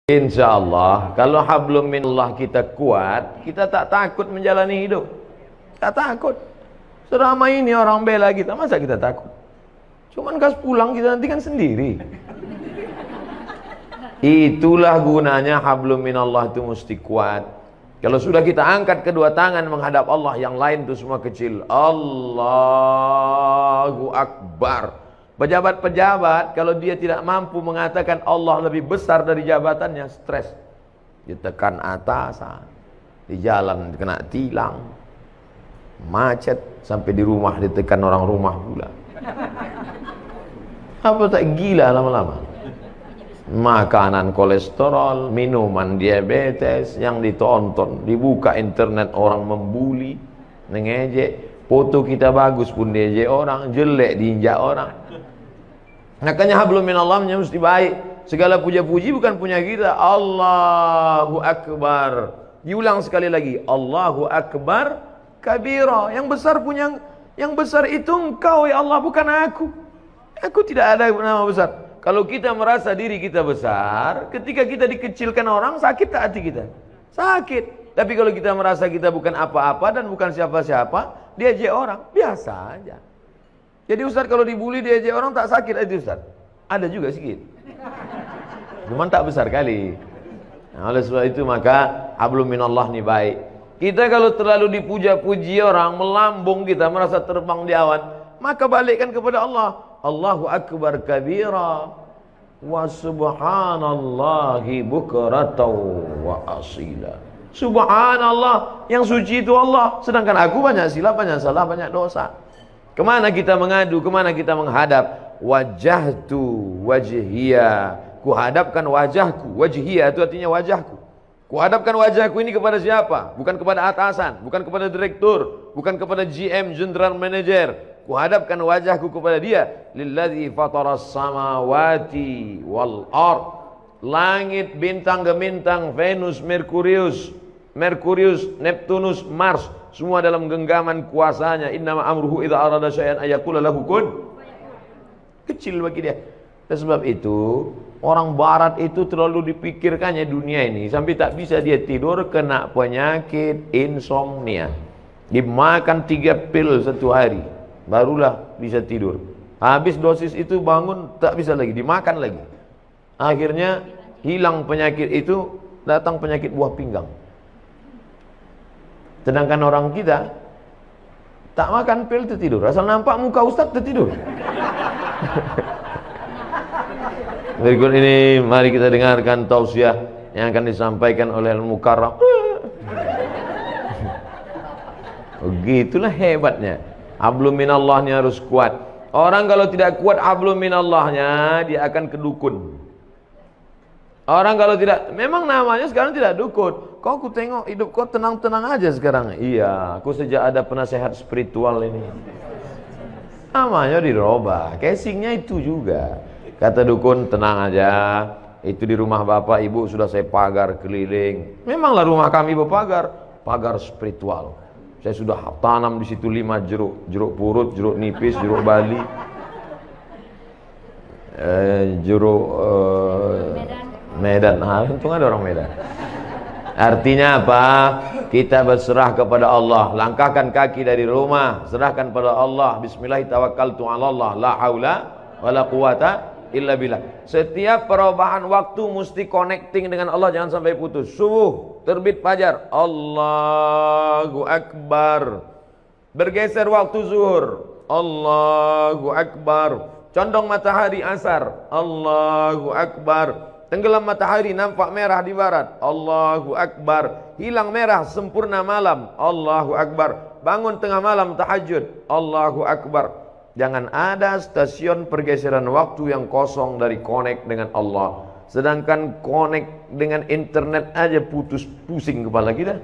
Insya Allah, kalau hablum minallah kita kuat, kita tak takut menjalani hidup. Tak takut. Selama ini orang bela kita, masa kita takut? Cuman kas pulang kita nanti kan sendiri. Itulah gunanya hablum minallah itu mesti kuat. Kalau sudah kita angkat kedua tangan menghadap Allah, yang lain itu semua kecil. Allahu Akbar. Pejabat-pejabat kalau dia tidak mampu mengatakan Allah lebih besar dari jabatannya, stres. Ditekan atasan, di jalan kena tilang, macet, sampai di rumah ditekan orang rumah pula. Apa tak gila lama-lama? Makanan kolesterol, minuman diabetes yang ditonton, dibuka internet orang membuli, mengejek. Foto kita bagus pun diejek orang, jelek diinjak orang. Makanya hablum minallah mesti baik. Segala puja-puji bukan punya kita. Allahu Akbar. Diulang sekali lagi. Allahu Akbar kabira. Yang besar punya, yang besar itu engkau ya Allah, bukan aku. Aku tidak ada nama besar. Kalau kita merasa diri kita besar, ketika kita dikecilkan orang, sakit tak hati kita? Sakit. Tapi kalau kita merasa kita bukan apa-apa dan bukan siapa-siapa, diajak orang, biasa aja. Jadi Ustaz kalau dibully diajak orang tak sakit itu Ustaz? Ada juga sedikit. Cuman tak besar kali. Nah, oleh sebab itu maka hablum minallah ni baik. Kita kalau terlalu dipuja-puji orang, melambung kita, merasa terbang di awan, maka balikkan kepada Allah. Allahu Akbar kabira wa subhanallahi bukratan wa asila. Subhanallah, yang suci itu Allah. Sedangkan aku banyak silap, banyak salah, banyak dosa. Kemana kita mengadu, kemana kita menghadap? Wajahtu wajhiya, kuhadapkan wajahku. Wajhiya itu artinya wajahku. Kuhadapkan wajahku ini kepada siapa? Bukan kepada atasan, bukan kepada direktur, bukan kepada GM, general manager. Kuhadapkan wajahku kepada dia. Lilladzi fataras samawati wal ard. Langit, bintang gemintang, Venus, Merkurius, Neptunus, Mars, semua dalam genggaman kuasanya. Innama amruhu idza arada syai'an ayaqula lahu kun. Kecil bagi dia. Dan sebab itu orang barat itu terlalu dipikirkannya dunia ini sampai tak bisa dia tidur, kena penyakit insomnia. Dimakan 3 pil satu hari barulah bisa tidur. Habis dosis itu bangun tak bisa lagi, dimakan lagi. Akhirnya hilang penyakit itu, datang penyakit buah pinggang. Sedangkan orang kita tak makan pil tertidur, asal nampak muka ustaz tertidur. Berikut ini mari kita dengarkan tausiah yang akan disampaikan oleh Al-Mukarram. Begitulah hebatnya. Hablum minallah ini harus kuat. Orang kalau tidak kuat hablum minallahnya, dia akan kedukun. Orang kalau tidak, memang namanya sekarang tidak dukun. Kok aku tengok hidup kau tenang-tenang aja sekarang. Iya, aku sejak ada penasehat spiritual ini. Namanya dirubah, casingnya itu juga. Kata dukun, tenang aja. Itu di rumah bapak ibu sudah saya pagar keliling. Memanglah rumah kami berpagar, pagar spiritual. Saya sudah tanam di situ 5 jeruk, jeruk purut, jeruk nipis, jeruk bali, jeruk Medan. Untung ada orang Medan. Artinya apa? Kita berserah kepada Allah. Langkahkan kaki dari rumah, serahkan pada Allah. Bismillahirrahmanirrahim. La haula wala quwata illa billah. Setiap perubahan waktu mesti connecting dengan Allah, jangan sampai putus. Subuh, terbit fajar, Allahu Akbar. Bergeser waktu zuhur, Allahu Akbar. Condong matahari asar, Allahu Akbar. Tenggelam matahari, nampak merah di barat, Allahu Akbar. Hilang merah, sempurna malam, Allahu Akbar. Bangun tengah malam tahajud, Allahu Akbar. Jangan ada stasiun pergeseran waktu yang kosong dari connect dengan Allah. Sedangkan connect dengan internet aja putus, pusing kepala kita.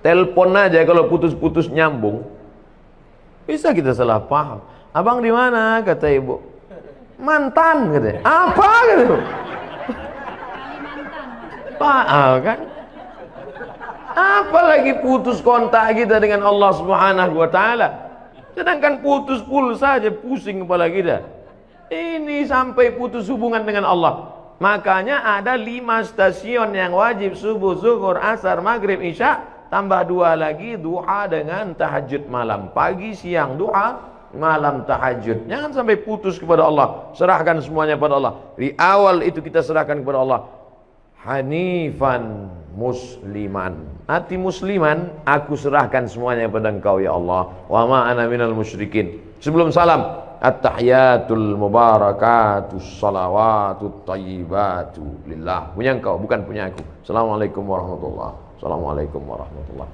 Telepon aja kalau putus-putus nyambung, bisa kita salah paham. Abang di mana? Kata ibu. Mantan katanya. Apa gitu? Pak, kan? Apalagi putus kontak kita dengan Allah Subhanahu wa taala. Sedangkan putus pulsa saja pusing kepala kita. Ini sampai putus hubungan dengan Allah. Makanya ada 5 stasiun yang wajib: subuh, zuhur, asar, maghrib, isya, tambah 2 lagi duha dengan tahajud malam. Pagi, siang duha, malam tahajud. Jangan sampai putus kepada Allah. Serahkan semuanya kepada Allah. Di awal itu kita serahkan kepada Allah. Hanifan musliman, hati musliman, aku serahkan semuanya kepada Engkau ya Allah. Wa ma ana minal musyrikin. Sebelum salam, at-tahiyatul mubarakatus salawatut thayyibatu lillah. Punya Engkau, bukan punya aku. Assalamualaikum warahmatullahi. Assalamualaikum warahmatullahi.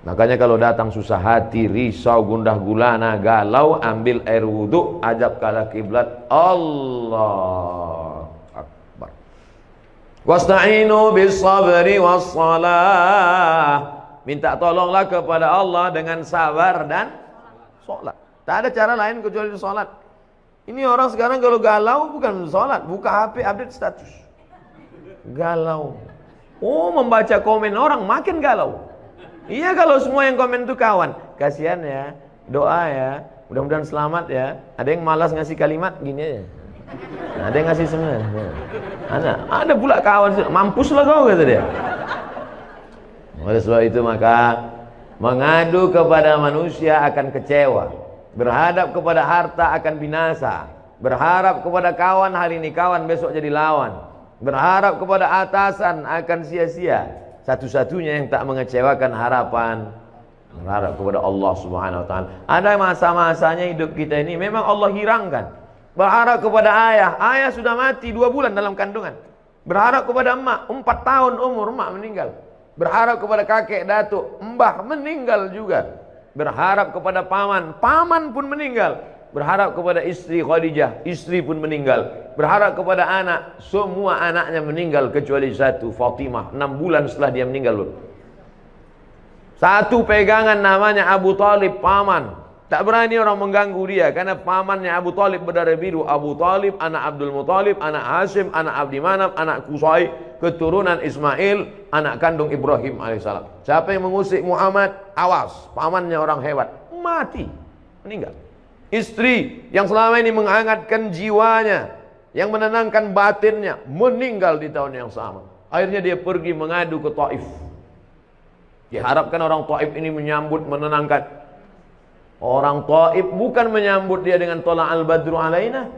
Makanya kalau datang susah hati, risau, gundah gulana, galau, ambil air wudhu, ajak ke kiblat, Allah Akbar. Wasta'inu bis sabri was salah. Minta tolonglah kepada Allah dengan sabar dan sholat. Tak ada cara lain kecuali sholat. Ini orang sekarang kalau galau bukan sholat, buka HP update status. Galau. Oh, membaca komen orang makin galau. Iya, kalau semua yang komen itu kawan. Kasihan ya, doa ya, mudah-mudahan selamat ya. Ada yang malas ngasih kalimat gini aja. Ada yang ngasih semangat. Ada pula kawan, mampuslah kau kata dia. Oleh sebab itu maka mengadu kepada manusia akan kecewa, berhadap kepada harta akan binasa, berharap kepada kawan hari ini kawan besok jadi lawan, berharap kepada atasan akan sia-sia. Satu-satunya yang tak mengecewakan harapan, berharap kepada Allah Subhanahu wa taala. Ada masa-masanya hidup kita ini memang Allah hirangkan. Berharap kepada ayah, ayah sudah mati 2 bulan dalam kandungan. Berharap kepada emak, 4 tahun umur emak meninggal. Berharap kepada kakek, datuk, mbah meninggal juga. Berharap kepada paman, paman pun meninggal. Berharap kepada istri Khadijah, istri pun meninggal. Berharap kepada anak, semua anaknya meninggal kecuali satu, Fatimah. 6 bulan setelah dia meninggal. Satu pegangan namanya Abu Talib, paman. Tak berani orang mengganggu dia karena pamannya Abu Talib berdarah biru. Abu Talib, anak Abdul Muttalib, anak Hashim, anak Abdi Manaf, anak Qusay, keturunan Ismail, anak kandung Ibrahim alaihissalam. Siapa yang mengusik Muhammad, awas, pamannya orang hebat, mati, meninggal. Istri yang selama ini menghangatkan jiwanya, yang menenangkan batinnya, meninggal di tahun yang sama. Akhirnya dia pergi mengadu ke Taif. Diharapkan orang Taif ini menyambut, menenangkan. Orang Taif bukan menyambut dia dengan tola al-badru alaina.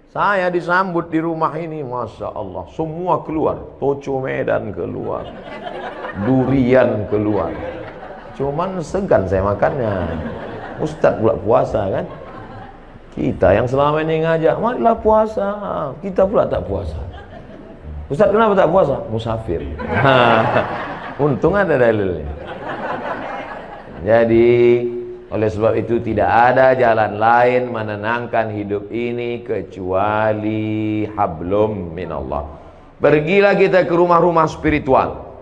Saya disambut di rumah ini, Masya Allah, semua keluar. Toco Medan keluar, durian keluar. Cuman segan saya makannya. Ustadz pula puasa kan. Kita yang selama ini ngajak, marilah puasa, kita pula tak puasa. Ustaz, kenapa tak puasa? Musafir. Untung ada dalilnya. Jadi, oleh sebab itu tidak ada jalan lain menenangkan hidup ini kecuali hablum minallah. Pergilah kita ke rumah-rumah spiritual.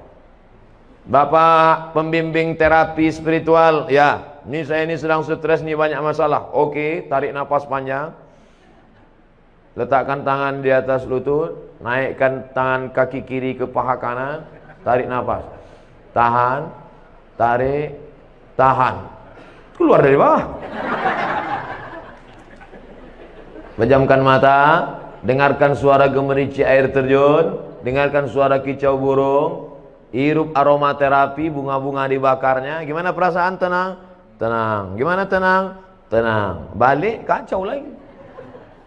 Bapak pembimbing terapi spiritual, ya. Ini saya ini sedang stres nih, banyak masalah. Oke, tarik nafas panjang. Letakkan tangan di atas lutut, naikkan tangan kaki kiri ke paha kanan, tarik nafas. Tahan, tarik, tahan. Keluar dari bawah. Pejamkan mata, dengarkan suara gemerici air terjun, dengarkan suara kicau burung, hirup aromaterapi, bunga-bunga dibakarnya. Gimana perasaan? Tenang. Tenang. Gimana tenang? Tenang. Balik kacau lagi.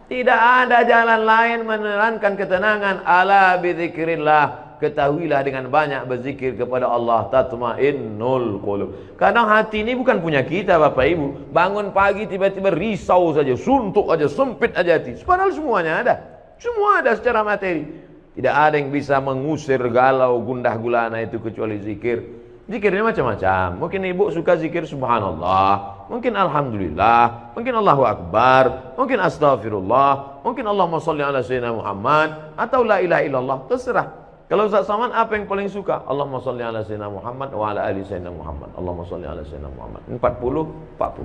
Tidak ada jalan lain menerangkan ketenangan. Ala bizikrillah. Ketahuilah dengan banyak berzikir kepada Allah, tatmainnul qulub. Kadang hati ini bukan punya kita Bapak Ibu. Bangun pagi tiba-tiba risau saja, suntuk aja, sempit aja hati. Padahal semuanya ada. Semua ada secara materi. Tidak ada yang bisa mengusir galau, gundah gulana itu kecuali zikir. Zikirnya macam-macam. Mungkin ibu suka zikir subhanallah, mungkin alhamdulillah, mungkin Allahu akbar, mungkin astaghfirullah, mungkin Allahumma sholli ala sayyidina Muhammad, atau la ilaha illallah, terserah. Kalau Ustaz Saman apa yang paling suka? Allahumma sholli ala sayyidina Muhammad wa ala ali sayyidina Muhammad. Allahumma sholli ala sayyidina Muhammad. 40 40.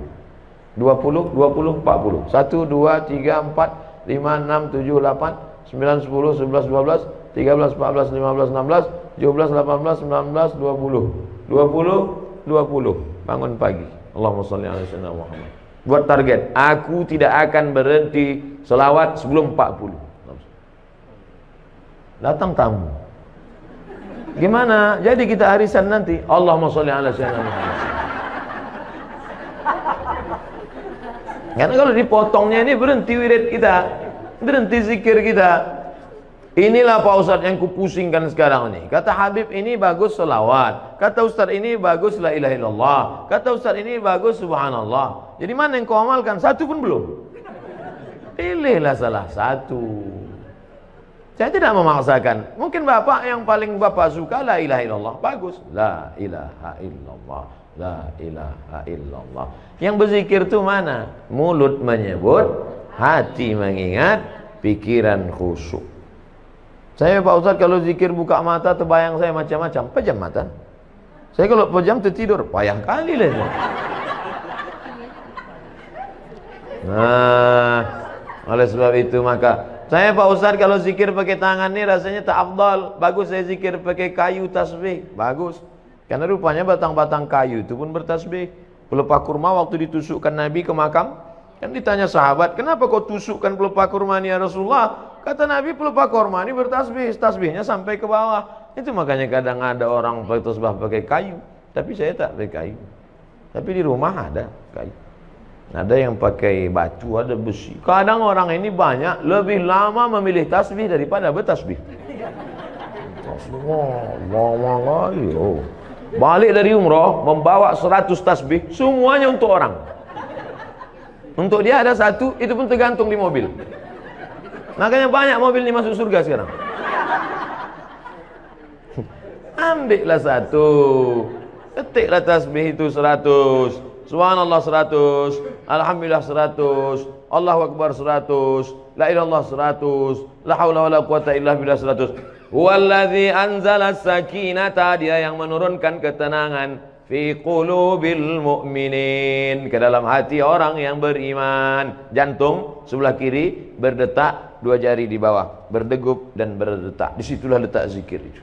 20 20 40. 1 2 3 4 5 6 7 8 9 10 11 12 13 14 15 16 17 18 19 20. 20 20 bangun pagi. Allahumma sholli ala sayyidina Muhammad. Buat target, aku tidak akan berhenti selawat sebelum 40. datang tamu. Gimana? Jadi kita arisan nanti. Allahumma sholli ala sayyidina Muhammad. Karena kalau dipotongnya ini berhenti wirid kita, berhenti zikir kita. Inilah Pak Ustadz yang kupusingkan sekarang ini. Kata Habib ini bagus selawat. Kata Ustadz ini bagus la ilaha illallah. Kata Ustadz ini bagus subhanallah. Jadi mana yang kau amalkan? Satu pun belum. Pilihlah salah satu. Saya tidak memaksakan. Mungkin bapak yang paling bapak suka la ilaha illallah. Bagus. La ilaha illallah. La ilaha illallah. Yang berzikir itu mana? Mulut menyebut, hati mengingat, pikiran khusyuk. Saya Pak Ustadz kalau zikir buka mata terbayang saya macam-macam. Pejam mata. Saya kalau pejam tertidur, payah kali lah. Nah, oleh sebab itu maka saya Pak Ustadz kalau zikir pakai tangan ini rasanya tak afdal. Bagus saya zikir pakai kayu tasbih. Bagus. Karena rupanya batang-batang kayu itu pun bertasbih. Pelepah kurma waktu ditusukkan Nabi ke makam, kan ditanya sahabat, kenapa kau tusukkan pelepah kurma ini ya Rasulullah? Kata Nabi, pelepah kurma ini bertasbih, tasbihnya sampai ke bawah. Itu makanya kadang ada orang bertasbih pakai kayu, tapi saya tak pakai kayu. Tapi di rumah ada kayu. Ada yang pakai batu, ada besi. Kadang orang ini banyak lebih lama memilih tasbih daripada bertasbih. Balik dari umroh membawa 100 tasbih, semuanya untuk orang. Untuk dia ada satu, itu pun tergantung di mobil. Makanya banyak mobil ini masuk surga sekarang. Ambillah satu, ketiklah tasbih itu 100, subhanallah 100, alhamdulillah 100, Allahu akbar 100, la ilallah 100, la haula wala quwata illa billah 100. Wallazi anzala sakinata, dia yang menurunkan ketenangan fi qulubil mu'minin, ke dalam hati orang yang beriman. Jantung sebelah kiri berdetak, dua jari di bawah berdegup dan berdetak. Disitulah letak zikir itu.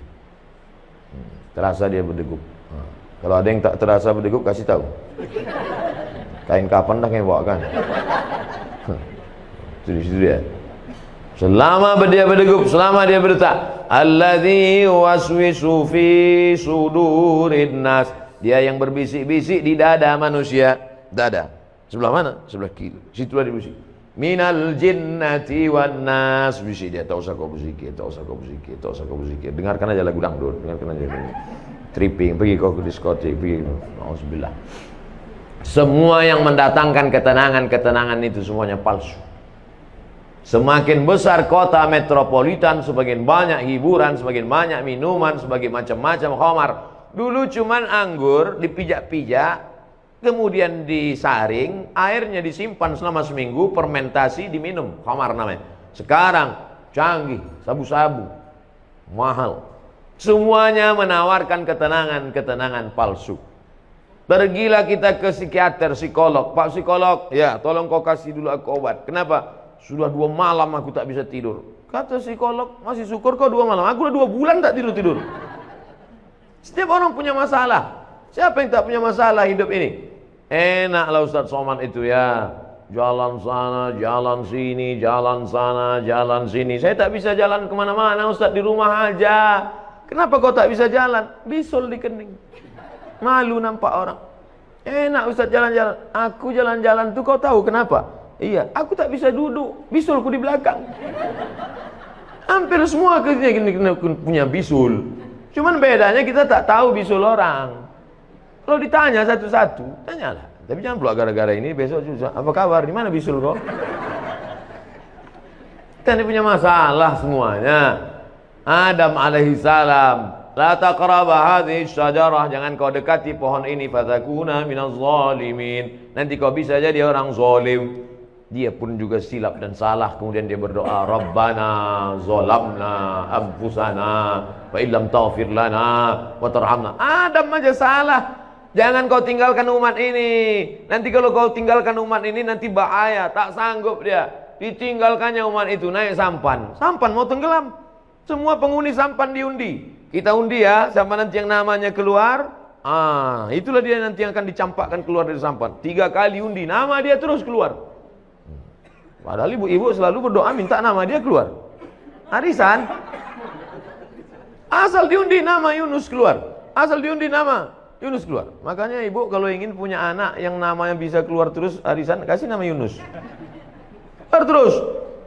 Terasa dia berdegup. Kalau ada yang tak terasa berdegup, kasih tahu. Kain kapan dah yang bawa kan? Itu di situ dia. Selama dia berdegup, selama dia berdetak, alladzi waswisu fi sudurin nas, dia yang berbisik-bisik di dada manusia. Dada sebelah mana? Sebelah kiri. Situlah dia bisik. Minal jinnati wan nas, bisik dia. Tak usah kau berzikir, tak usah kau berzikir, tak usah kau berzikir. Dengarkan aja lagu dangdut, dengarkan aja tripping, pergi kau ke diskotik, pergi. Auzubillah. Semua yang mendatangkan ketenangan itu semuanya palsu. Semakin besar kota metropolitan, semakin banyak hiburan, semakin banyak minuman, semakin macam-macam khamar. Dulu cuman anggur dipijak-pijak, kemudian disaring, airnya disimpan selama seminggu, fermentasi, diminum, khamar namanya. Sekarang canggih, sabu-sabu, mahal. Semuanya menawarkan ketenangan palsu. Pergilah kita ke psikiater, psikolog. Pak psikolog, ya tolong kau kasih dulu aku obat. Kenapa? Sudah 2 malam aku tak bisa tidur. Kata psikolog, masih syukur kau 2 malam. Aku udah 2 bulan tak tidur. Setiap orang punya masalah. Siapa yang tak punya masalah hidup ini? Enaklah Ustaz Somad itu ya. Jalan sana, jalan sini, jalan sana, jalan sini. Saya tak bisa jalan kemana-mana Ustaz, di rumah aja. Kenapa kau tak bisa jalan? Bisul di kening. Malu nampak orang. Enak Ustaz jalan-jalan. Aku jalan-jalan tuh kau tahu kenapa? Iya, aku tak bisa duduk, bisulku di belakang. Hampir semua kena punya bisul. Cuman bedanya kita tak tahu bisul orang. Kalau ditanya satu-satu, tanyalah. Tapi jangan pula gara-gara ini besok susah. Apa kabar? Di mana bisul kok? Kita ini punya masalah semuanya. Adam alaihissalam, la taqraba hadhihi syajarah, jangan kau dekati pohon ini, fatakuna minaz zalimin. Nanti kau bisa jadi orang zalim. Dia pun juga silap dan salah, kemudian dia berdoa, Rabbana zalamna anfusana wa illam taghfir lana wa tarhamna. Adam aja salah. Jangan kau tinggalkan umat ini. Nanti kalau kau tinggalkan umat ini nanti bahaya, tak sanggup dia. Ditinggalkannya umat itu, naik sampan. Sampan mau tenggelam. Semua penghuni sampan diundi. Kita undi ya, siapa nanti yang namanya keluar. Itulah dia nanti yang akan dicampakkan keluar dari sampan. 3 kali undi, nama dia terus keluar. Padahal ibu-ibu selalu berdoa minta nama dia keluar. Arisan. Asal diundi nama Yunus keluar. Asal diundi nama Yunus keluar. Makanya ibu kalau ingin punya anak yang namanya bisa keluar terus arisan, kasih nama Yunus. Keluar terus.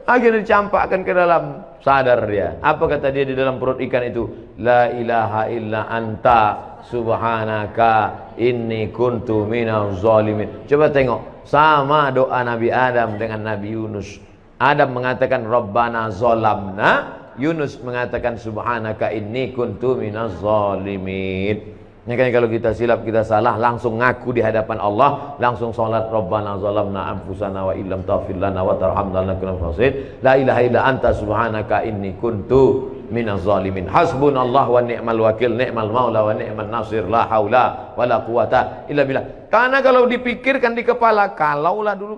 Akhirnya dicampakkan ke dalam, sadar dia. Apa kata dia di dalam perut ikan itu? La ilaha illa anta subhanaka inni kuntu minaz zalimin. Coba tengok, sama doa Nabi Adam dengan Nabi Yunus. Adam mengatakan Rabbana zolamna, Yunus mengatakan subhanaka inni kuntu minaz zalimin. Makanya kalau kita silap, kita salah, langsung ngaku di hadapan Allah, langsung sholat Rabbana zalamna anfusana wa illam taghfir lana wa tarhamna lanakunanna minal khasirin. La ilaha illa anta subhanaka inni kuntu minaz zalimin. Hasbunallah wa ni'mal wakil, ni'mal maula wa ni'man nasir, la haula wala quwata illa billah. Karena kalau dipikirkan di kepala, kalaulah dulu,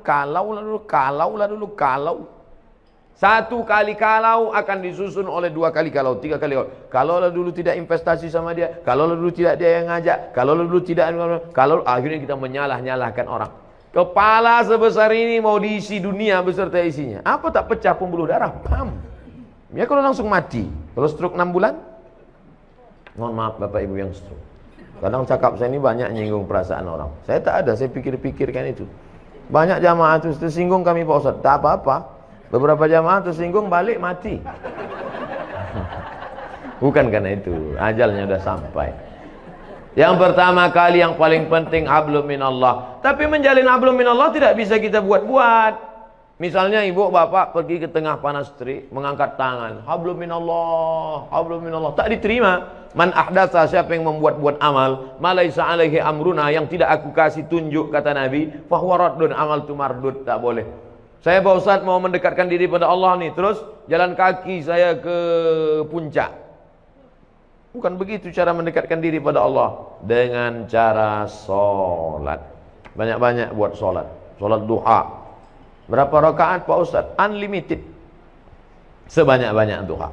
kalau. Satu kali kalau akan disusun oleh dua kali kalau, tiga kali kalau. Kalau dulu tidak investasi sama dia, kalau dulu tidak dia yang ngajak, kalau dulu tidak, kalau akhirnya kita menyalah-nyalahkan orang. Kepala sebesar ini mau diisi dunia beserta isinya. Apa tak pecah pembuluh darah? Pam. Ya kalau langsung mati. Kalau stroke 6 bulan? Mohon maaf Bapak Ibu yang stroke. Kadang cakap saya ini banyak nyinggung perasaan orang. Saya tak ada, saya pikir-pikirkan itu. Banyak jamaah itu tersinggung kami Pak Ustaz. Tak apa-apa. Beberapa jamaah tersinggung balik mati. Bukan karena itu, ajalnya sudah sampai. Yang pertama kali yang paling penting hablum minallah. Tapi menjalin hablum minallah tidak bisa kita buat-buat. Misalnya ibu bapak pergi ke tengah panas terik, mengangkat tangan, hablum minallah, tak diterima. Man ahdatsa, siapa yang membuat-buat amal, malaisa alaihi amruna, yang tidak aku kasih tunjuk kata Nabi, fahuwa raddun, amal tu mardud, tak boleh. Saya Pak Ustadz mau mendekatkan diri pada Allah nih, terus jalan kaki saya ke puncak. Bukan begitu cara mendekatkan diri pada Allah. Dengan cara sholat. Banyak-banyak buat sholat. Sholat duha. Berapa rakaat Pak Ustadz? Unlimited. Sebanyak-banyak duha.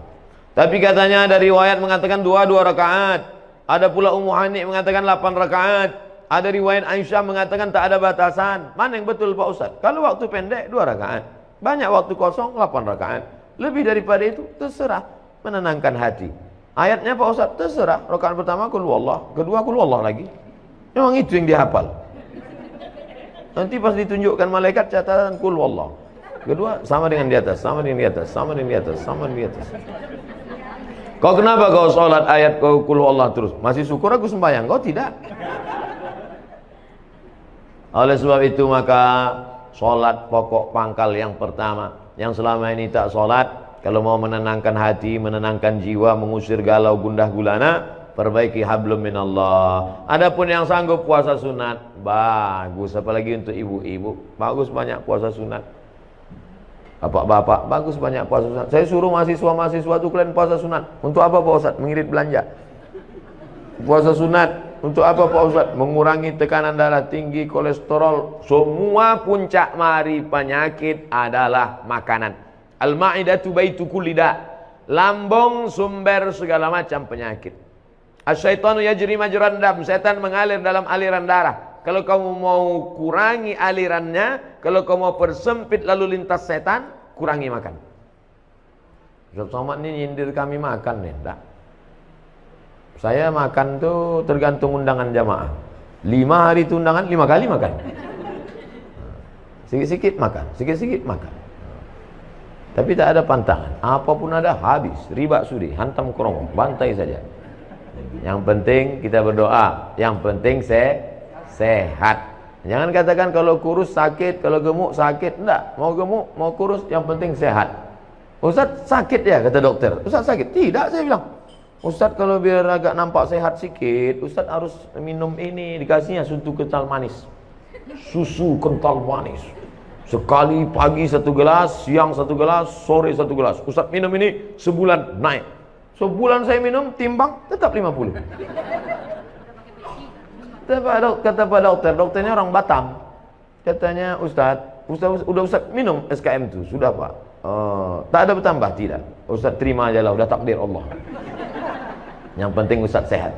Tapi katanya ada riwayat mengatakan 2 rakaat. Ada pula Ummu Hani mengatakan 8 rakaat. Ada riwayat Aisyah mengatakan tak ada batasan. Mana yang betul Pak Ustaz? Kalau waktu pendek 2 rakaat, banyak waktu kosong 8 rakaat. Lebih daripada itu terserah, menenangkan hati. Ayatnya Pak Ustaz terserah. Rakaat pertama qul huwallah, kedua qul huwallah lagi. Memang itu yang dihafal. Nanti pas ditunjukkan malaikat catatan qul huwallah. Kedua sama dengan di atas, sama dengan di atas, sama dengan di atas, sama dengan di atas. Kau kenapa kau sholat ayat kau qul huwallah terus? Masih syukur aku sembahyang, kau tidak. Oleh sebab itu maka sholat pokok pangkal yang pertama. Yang selama ini tak sholat, kalau mau menenangkan hati, menenangkan jiwa, mengusir galau gundah gulana, perbaiki hablum minallah. Adapun yang sanggup puasa sunat, bagus. Apalagi untuk ibu-ibu, bagus banyak puasa sunat. Bapak-bapak, bagus banyak puasa sunat. Saya suruh mahasiswa-mahasiswa itu kalian puasa sunat. Untuk apa Pak Ustaz? Mengirit belanja. Puasa sunat untuk apa Pak Ustaz? Mengurangi tekanan darah tinggi, kolesterol. Semua puncak mari penyakit adalah makanan. Al-ma'idatu baitu kulli da. Lambung sumber segala macam penyakit. Asyaitanu yajri majran dam. Setan mengalir dalam aliran darah. Kalau kamu mau kurangi alirannya, kalau kamu mau persempit lalu lintas setan, kurangi makan. Ustaz Somad ini nyindir kami makan nih, enggak. Saya makan tuh tergantung undangan jamaah. 5 hari itu undangan, 5 kali makan. Sikit-sikit makan, sikit-sikit makan. Tapi tak ada pantangan. Apapun ada habis. Riba sudi, hantam kerongkong, bantai saja. Yang penting kita berdoa. Yang penting sehat. Jangan katakan kalau kurus sakit, kalau gemuk sakit. Enggak, mau gemuk, mau kurus, yang penting sehat. Ustaz sakit ya, kata dokter. Ustaz sakit? Tidak, saya bilang. Ustaz kalau biar agak nampak sehat sikit, Ustaz harus minum ini, dikasihnya susu kental manis. Susu kental manis. Sekali pagi 1 gelas, siang 1 gelas, sore 1 gelas. Ustaz minum ini sebulan naik. Sebulan saya minum, timbang tetap 50. Kata Pak dokter, dokternya orang Batam. Katanya Ustaz udah Ustaz minum SKM itu, sudah Pak. Tak ada bertambah, tidak. Ustaz terima aja lah, udah takdir Allah. Yang penting Ustaz sehat.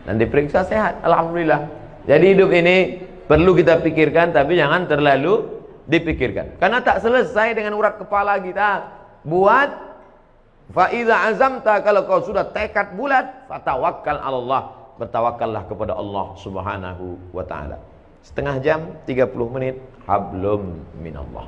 Dan diperiksa sehat, alhamdulillah. Jadi hidup ini perlu kita pikirkan, tapi jangan terlalu dipikirkan. Karena tak selesai dengan urat kepala kita. Buat Fa idza azamta, kalau kau sudah tekad bulat, fatawakkal 'ala Allah, bertawakallah kepada Allah Subhanahu wa taala. Setengah jam, 30 menit, hablum minallah.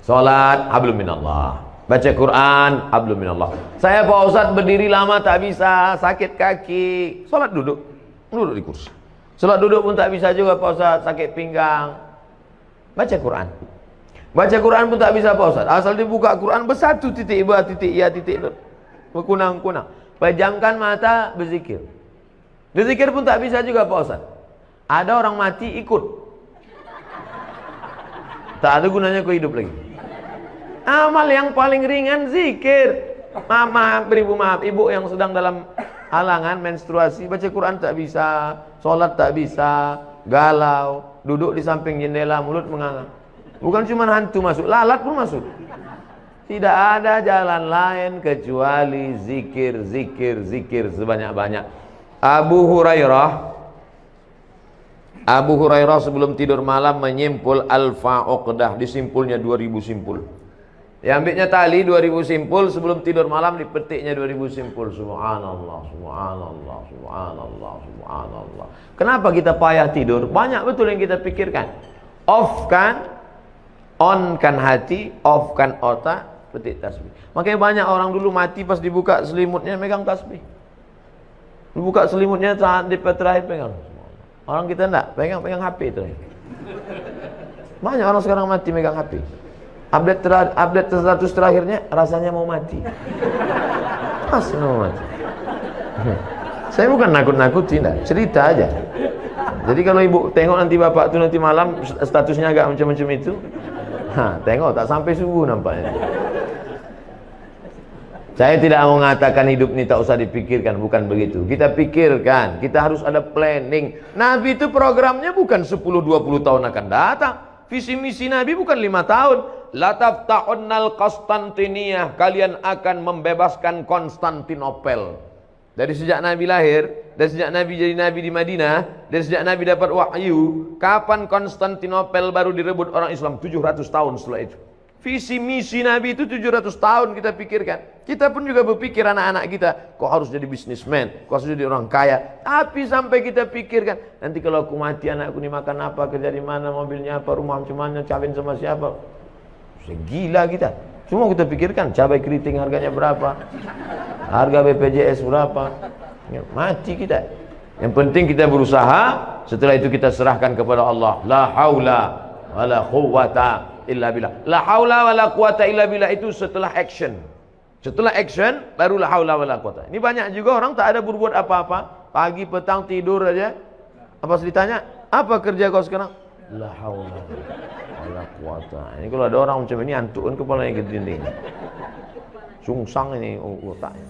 Salat, hablum minallah. Baca Quran, hablum minallah. Saya Pak Ustaz berdiri lama tak bisa, sakit kaki. Salat duduk, duduk di kursi. Salat duduk pun tak bisa juga Pak Ustaz, sakit pinggang. Baca Quran. Baca Quran pun tak bisa Pak Ustaz. Asal dibuka Quran bersatu titik ba titik ya titik berkunang-kunang. Pejamkan mata, berzikir. Berzikir pun tak bisa juga Pak Ustaz. Ada orang mati ikut. Tak ada gunanya kau hidup lagi. Amal yang paling ringan zikir. Maaf, ibu yang sedang dalam halangan menstruasi, baca Quran tak bisa, sholat tak bisa, galau, duduk di samping jendela, mulut menganga. Bukan cuma hantu masuk, lalat pun masuk. Tidak ada jalan lain kecuali zikir, zikir, zikir sebanyak-banyak. Abu Hurairah sebelum tidur malam menyimpul alfa uqdah, disimpulnya 2000 simpul. Diambilnya tali 2000 simpul, sebelum tidur malam dipetiknya 2000 simpul. Subhanallah, subhanallah, subhanallah, subhanallah. Kenapa kita payah tidur? Banyak betul yang kita pikirkan. Off kan, on kan hati, off kan otak, petik tasbih. Makanya banyak orang dulu mati pas dibuka selimutnya megang tasbih. Dibuka selimutnya saat di terakhir pegang. Orang kita enggak, pegang HP itu. Banyak orang sekarang mati megang HP. Update status terakhirnya rasanya mau mati. Rasanya mau mati. Saya bukan nakut-nakuti, enggak, cerita aja. Jadi kalau ibu tengok nanti bapak tuh nanti malam statusnya agak macam-macam itu, tengok tak sampai subuh nampaknya. Saya tidak mau mengatakan hidup ini tak usah dipikirkan, bukan begitu. Kita pikirkan, kita harus ada planning. Nabi itu programnya bukan 10-20 tahun akan datang. Visi misi Nabi bukan 5 tahun. La tafta'unnal Konstantiniyah, kalian akan membebaskan Konstantinopel. Dari sejak Nabi lahir, dari sejak Nabi jadi Nabi di Madinah, dari sejak Nabi dapat wahyu, kapan Konstantinopel baru direbut orang Islam? 700 tahun setelah itu. Visi misi Nabi itu 700 tahun kita pikirkan. Kita pun juga berpikir anak-anak kita, kok harus jadi bisnismen, kok harus jadi orang kaya. Tapi sampai kita pikirkan, nanti kalau aku mati anakku ini makan apa, kerja di mana, mobilnya apa, rumah macam mana, kawin sama siapa. Gila kita. Semua kita pikirkan, cabai keriting harganya berapa, harga BPJS berapa. Ya, mati kita. Yang penting kita berusaha, setelah itu kita serahkan kepada Allah. La haula wala quwwata illa billah. La haula wala quwwata illa billah itu setelah action. Setelah action baru la haula wala quwwata. Ini banyak juga orang tak ada berbuat apa-apa, pagi petang tidur aja. Apa ditanya, apa kerja kau sekarang? La haula wala quwwata. Ini kalau ada orang macam ini antuk kan kepalanya ke dinding. Sungsang ini otaknya.